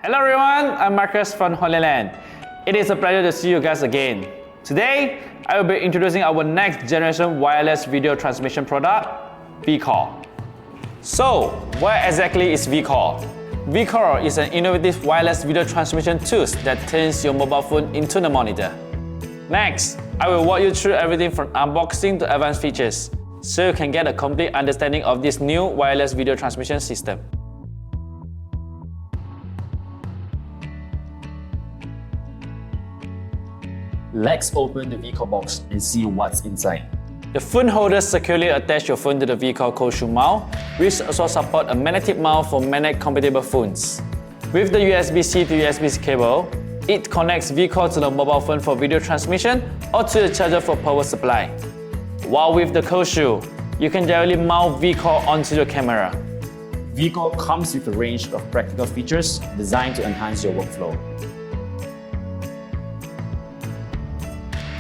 Hello everyone, I'm Marcus from Hollyland. It is a pleasure to see you guys again. Today, I will be introducing our next generation wireless video transmission product, Vcore. So, what exactly is Vcore? Vcore is an innovative wireless video transmission tool that turns your mobile phone into the monitor. Next, I will walk you through everything from unboxing to advanced features, so you can get a complete understanding of this new wireless video transmission system. Let's open the Vcore box and see what's inside. The phone holder securely attaches your phone to the Vcore cold shoe mount, which also supports a magnetic mount for magnet-compatible phones. With the USB-C to USB-C cable, it connects Vcore to the mobile phone for video transmission or to the charger for power supply. While with the cold shoe, you can directly mount Vcore onto your camera. Vcore comes with a range of practical features designed to enhance your workflow.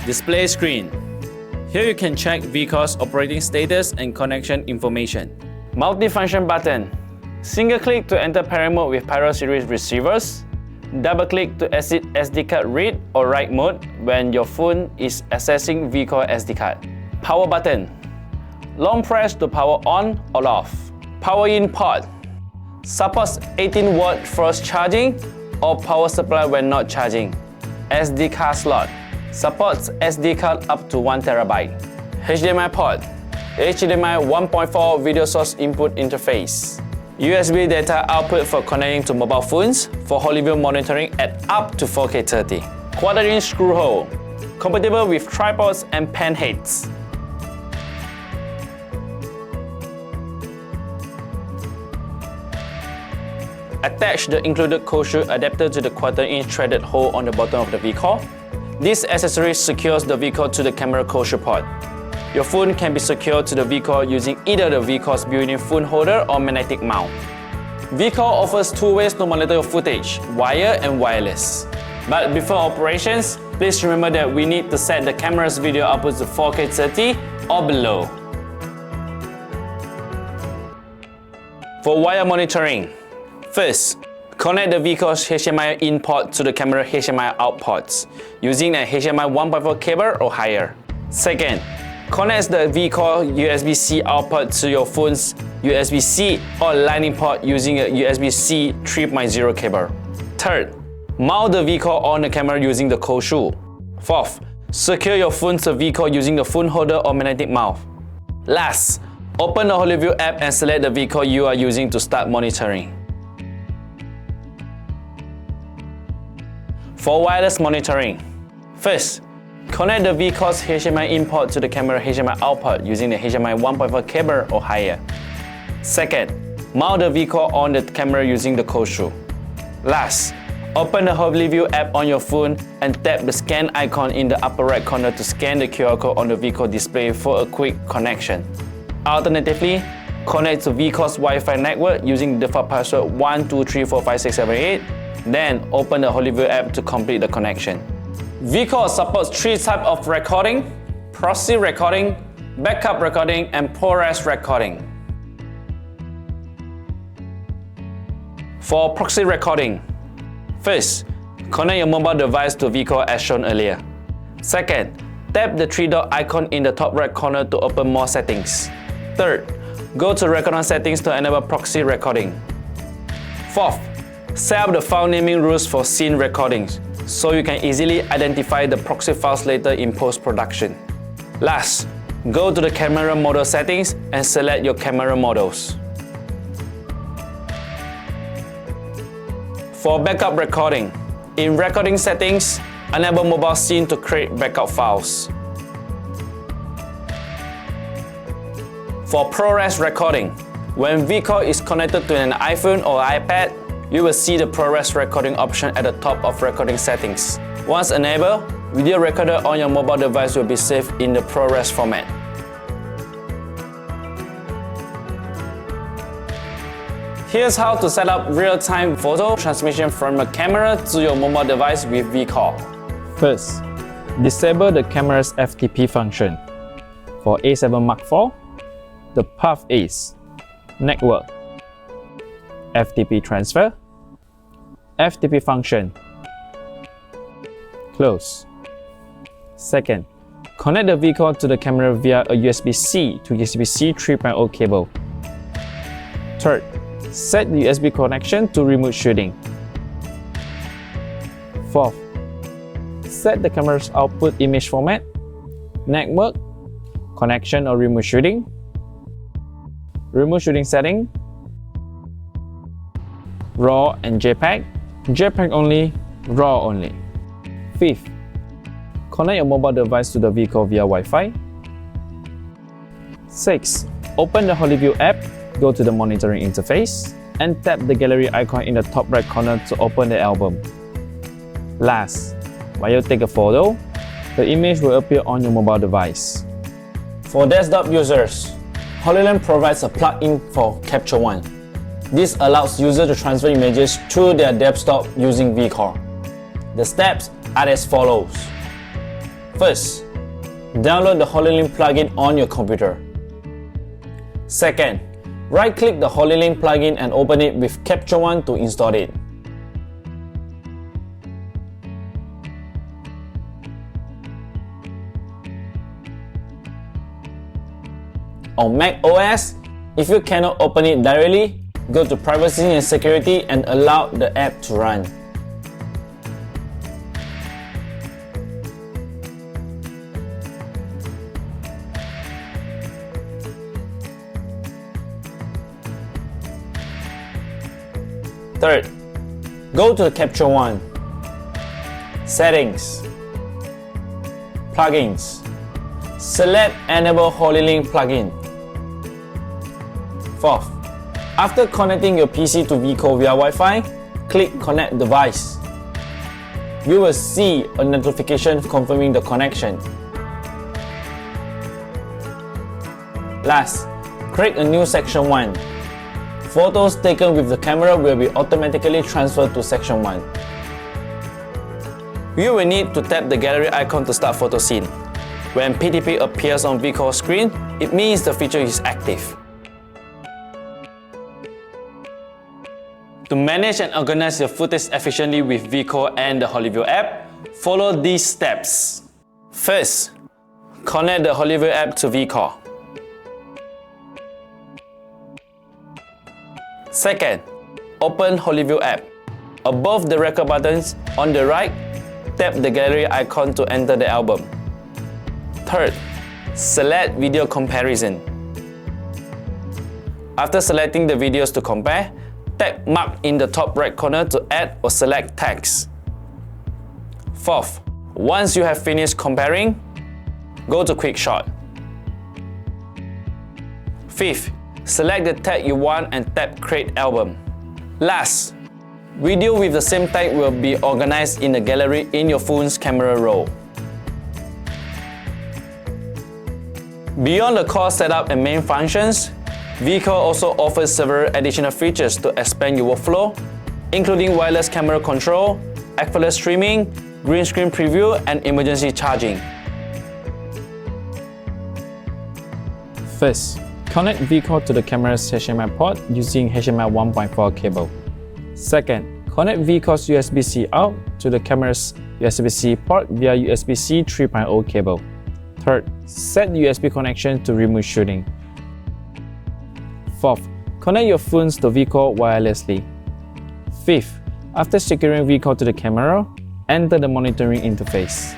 Display screen. Here you can check Vcore's operating status and connection information. Multifunction button. Single click to enter parent mode with Pyro series receivers. Double click to exit SD card read or write mode when your phone is accessing Vcore SD card. Power button. Long press to power on or off. Power in port. Supports 18-watt fast charging or power supply when not charging. SD card slot. Supports SD card up to 1 TB. HDMI port. HDMI 1.4 video source input interface. USB data output for connecting to mobile phones for HollyView monitoring at up to 4K 30. Quarter-inch screw hole. Compatible with tripods and pen heads. Attach the included cold shoe adapter to the quarter-inch threaded hole on the bottom of the Vcore. This accessory secures the Vcore to the camera cold shoe port. Your phone can be secured to the Vcore using either the Vcore's built-in phone holder or magnetic mount. Vcore offers two ways to monitor your footage, wire and wireless. But before operations, please remember that we need to set the camera's video output to 4K 30 or below. For wire monitoring, first, connect the Vcore's HDMI in port to the camera HDMI out ports using a HDMI 1.4 cable or higher. Second, connect the Vcore USB-C output to your phone's USB-C or Lightning port using a USB-C 3.0 cable. Third, mount the Vcore on the camera using the cold shoe. Fourth, secure your phone to Vcore using the phone holder or magnetic mount. Last, open the HollyView app and select the Vcore you are using to start monitoring. For wireless monitoring, first, connect the Vcore's HDMI in port to the camera HDMI output using the HDMI 1.4 cable or higher. Second, mount the Vcore on the camera using the cold shoe. Last, open the HollyView app on your phone and tap the scan icon in the upper right corner to scan the QR code on the Vcore display for a quick connection. Alternatively, connect to Vcore's Wi-Fi network using the default password 12345678. Then open the HollyView app to complete the connection. Vcore supports three types of recording: proxy recording, backup recording, and ProRes recording. For proxy recording, first, connect your mobile device to Vcore as shown earlier. Second, tap the three-dot icon in the top right corner to open more settings. Third, go to Record settings to enable proxy recording. Fourth, set up the file naming rules for syne recordings, so you can easily identify the proxy files later in post-production. Last, go to the camera model settings and select your camera models. For backup recording, in recording settings, enable mobile syne to create backup files. For ProRes recording, when Vcore is connected to an iPhone or iPad, you will see the ProRes recording option at the top of recording settings. Once enabled, video recorder on your mobile device will be saved in the ProRes format. Here's how to set up real-time photo transmission from a camera to your mobile device with Vcore. First, disable the camera's FTP function. For A7 Mark IV, the path is Network, FTP transfer, FTP function. Close. Second, connect the Vcore to the camera via a USB-C to USB-C 3.0 cable. Third, set the USB connection to remote shooting. Fourth, set the camera's output image format, network, connection or remote shooting setting, RAW and JPEG, JPEG only, RAW only. Fifth, connect your mobile device to the Vcore via Wi-Fi. 6. Open the HollyView app, go to the monitoring interface, and tap the gallery icon in the top right corner to open the album. Last, while you take a photo, the image will appear on your mobile device. For desktop users, Hollyland provides a plugin for Capture One. This allows users to transfer images to their desktop using Vcore. The steps are as follows. First, download the Hollyland plugin on your computer. Second, right-click the Hollyland plugin and open it with Capture One to install it. On Mac OS, if you cannot open it directly, go to Privacy and Security and allow the app to run. Third, go to Capture One, Settings, Plugins, select Enable Hollyland plugin. Fourth, after connecting your PC to Vcore via Wi-Fi, click Connect Device. You will see a notification confirming the connection. Last, create a new Section 1. Photos taken with the camera will be automatically transferred to Section 1. You will need to tap the gallery icon to start photo scene. When PTP appears on Vcore screen, it means the feature is active. To manage and organize your footage efficiently with Vcore and the HollyView app, follow these steps. First, connect the HollyView app to Vcore. Second, open HollyView app. Above the record buttons on the right, tap the gallery icon to enter the album. Third, select video comparison. After selecting the videos to compare, tap Mark in the top right corner to add or select text. Fourth, once you have finished comparing, go to Quick Shot. Fifth, select the tag you want and tap Create Album. Last, video with the same tag will be organized in the gallery in your phone's camera roll. Beyond the core setup and main functions, Vcore also offers several additional features to expand your workflow, including wireless camera control, effortless streaming, green screen preview, and emergency charging. First, connect Vcore to the camera's HDMI port using HDMI 1.4 cable. Second, connect Vcore's USB-C out to the camera's USB-C port via USB-C 3.0 cable. Third, set the USB connection to remote shooting. Fourth, connect your phones to Vcore wirelessly. Fifth, after securing Vcore to the camera, enter the monitoring interface.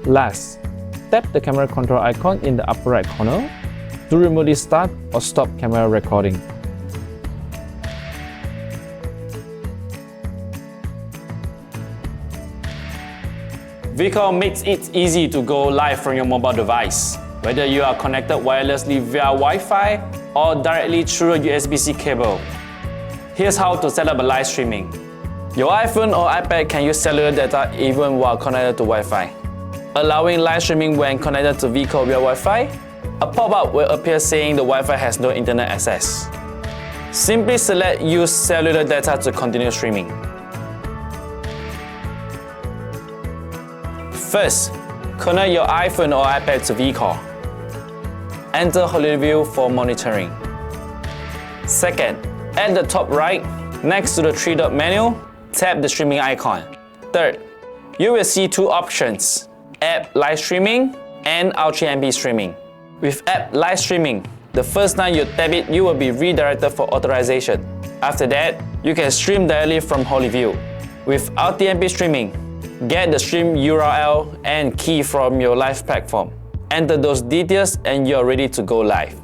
Last, tap the camera control icon in the upper right corner to remotely start or stop camera recording. Vcore makes it easy to go live from your mobile device, whether you are connected wirelessly via Wi-Fi or directly through a USB-C cable. Here's how to set up a live streaming. Your iPhone or iPad can use cellular data even while connected to Wi-Fi. Allowing live streaming when connected to Vcore via Wi-Fi, a pop-up will appear saying the Wi-Fi has no internet access. Simply select Use cellular data to continue streaming. First, connect your iPhone or iPad to Vcore. Enter HollyView for monitoring. Second, at the top right, Next to the three-dot menu, tap the streaming icon. Third, you will see two options, app live streaming and Ultra MP streaming. With app live streaming, the first time you tap it, you will be redirected for authorization. After that, you can stream directly from HollyView. With LTMP streaming, get the stream URL and key from your live platform. Enter those details and you're ready to go live.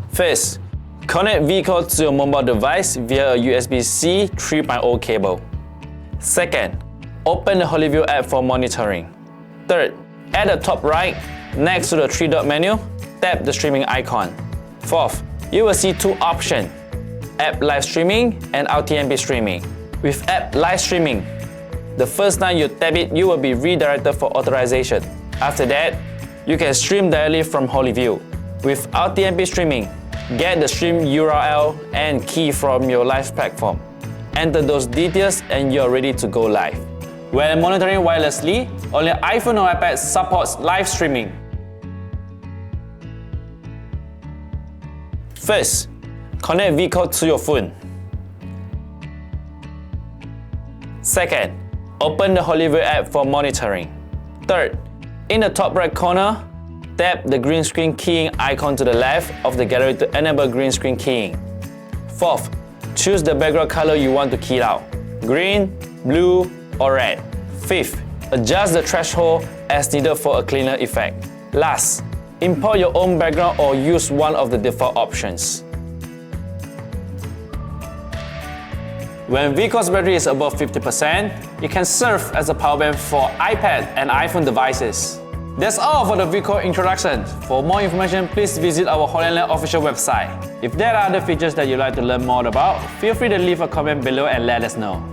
First, connect Vcore to your mobile device via a USB-C 3.0 cable. Second, open the HollyView app for monitoring. Third, at the top right, next to the three-dot menu, tap the streaming icon. Fourth, you will see two options, app live streaming and LTMP streaming. With app live streaming, the first time you tap it, you will be redirected for authorization. After that, you can stream directly from HollyView. With LTMP streaming, get the stream URL and key from your live platform. Enter those details and you're ready to go live. When monitoring wirelessly, only iPhone or iPad supports live streaming. First, connect Vcore to your phone. Second, open the HollyView app for monitoring. Third, in the top right corner, tap the green screen keying icon to the left of the gallery to enable green screen keying. Fourth, choose the background color you want to key out, green, blue, or red. Fifth, adjust the threshold as needed for a cleaner effect. Last, import your own background or use one of the default options. When Vcore's battery is above 50%, it can serve as a power bank for iPad and iPhone devices. That's all for the Vcore introduction. For more information, please visit our Hollyland official website. If there are other features that you'd like to learn more about, feel free to leave a comment below and let us know.